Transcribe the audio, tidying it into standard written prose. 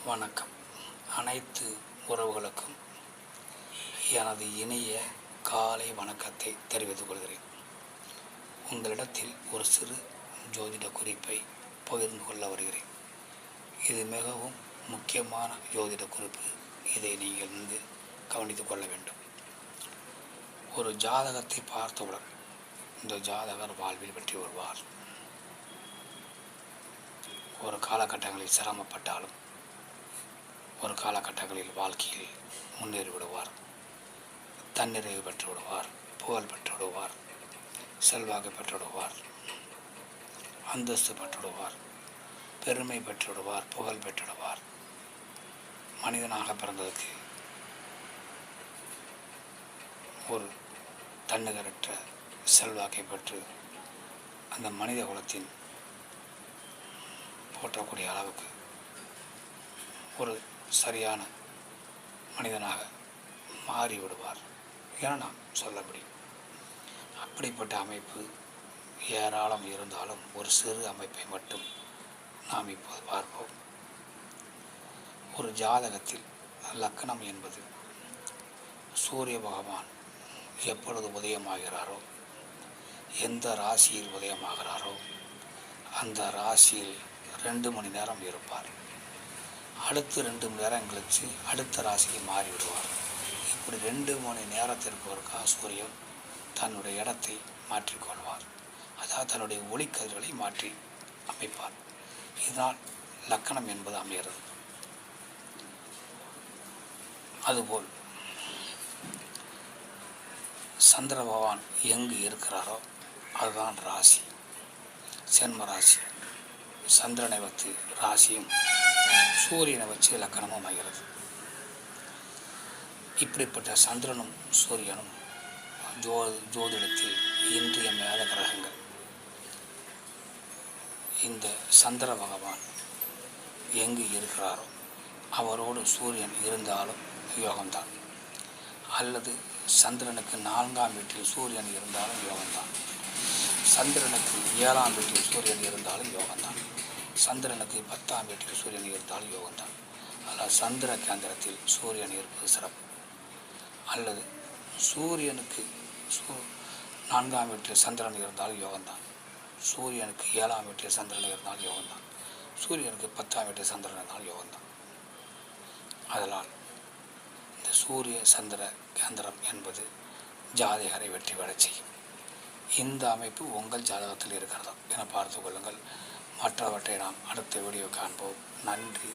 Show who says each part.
Speaker 1: வணக்கம். அனைத்து உறவுகளுக்கும் எனது இனிய காலை வணக்கத்தை தெரிவித்துக் கொள்கிறேன். உங்களிடத்தில் ஒரு சிறு ஜோதிட குறிப்பை பகிர்ந்து கொள்ள வருகிறேன். இது மிகவும் முக்கியமான ஜோதிட குறிப்பு. இதை நீங்கள் நன்கு கவனித்துக் கொள்ள வேண்டும். ஒரு ஜாதகத்தை பார்த்தவுடன் இந்த ஜாதகர் வாழ்வில் வெற்றி வருவார். ஒரு காலகட்டங்களில் சிரமப்பட்டாலும் ஒரு காலகட்டங்களில் வாழ்க்கையில் முன்னேறி விடுவார். தன்னிறைவு பெற்று விடுவார், புகழ் பெற்று விடுவார், செல்வாக்கு பெற்று விடுவார், அந்தஸ்து பெற்று விடுவார், பெருமை பெற்று விடுவார், புகழ் பெற்று விடுவார். மனிதனாக பிறந்ததுக்கு ஒரு தன்னிகரற்ற செல்வாக்கை பெற்று அந்த மனித குலத்தின் போற்றக்கூடிய அளவுக்கு ஒரு சரியான மனிதனாக மாறிவிடுவார் என நாம் சொல்ல முடியும். அப்படிப்பட்ட அமைப்பு ஏராளம் இருந்தாலும் ஒரு சிறு அமைப்பை மட்டும் நாம் இப்போது பார்ப்போம். ஒரு ஜாதகத்தில் லக்னம் என்பது சூரிய பகவான் எப்பொழுது உதயமாகிறாரோ, எந்த ராசியில் உதயமாகிறாரோ அந்த ராசியில் 2 மணி நேரம் இருப்பார். அடுத்து 2 மணி நேரம் கழித்து அடுத்த ராசிக்கு மாறிவிடுவார். இப்படி 2 மணி நேரத்திற்கு ஒருக்கா சூரியன் தன்னுடைய இடத்தை மாற்றிக்கொள்வார். அதாவது தன்னுடைய ஒளிக்கதிர்களை மாற்றி அமைப்பார். இதனால் லக்கணம் என்பது அமைகிறது. அதுபோல் சந்திர பகவான் எங்கு இருக்கிறாரோ அதுதான் ராசி, சென்ம ராசி. சந்திரனை வைத்து ராசியும் சூரியனை வச்சு இலக்கணமும் அமைகிறது. இப்படிப்பட்ட சந்திரனும் சூரியனும் ஜோதிடத்தில் இன்றியமையாத கிரகங்கள். இந்த சந்திர பகவான் எங்கு இருக்கிறாரோ அவரோடு சூரியன் இருந்தாலும் யோகம்தான், அல்லது சந்திரனுக்கு 4ஆம் வீட்டில் சூரியன் இருந்தாலும் யோகம்தான், சந்திரனுக்கு 7ஆம் வீட்டில் சூரியன் இருந்தாலும் யோகம்தான், சந்திரனுக்கு 10ஆம் வீட்டில் சூரியன் இருந்தாலும் யோகம்தான். அதில் சந்திர கேந்திரத்தில் சூரியன் இருப்பது சிறப்பு. அல்லது சூரியனுக்கு 4ஆம் வீட்டில் சந்திரன் இருந்தாலும் யோகம்தான், சூரியனுக்கு 7ஆம் வீட்டில் சந்திரன் இருந்தாலும் யோகம்தான், சூரியனுக்கு 10ஆம் வீட்டில் சந்திரன் இருந்தாலும் யோகம்தான். அதனால் இந்த சூரிய சந்திர கேந்திரம் என்பது ஜாதகரை வெற்றி பெற செய்யும். இந்த அமைப்பு உங்கள் ஜாதகத்தில் இருக்கிறதா என பார்த்து கொள்ளுங்கள். மற்றவற்றை நாம் அடுத்த வீடியோ காண்போம். நன்றி.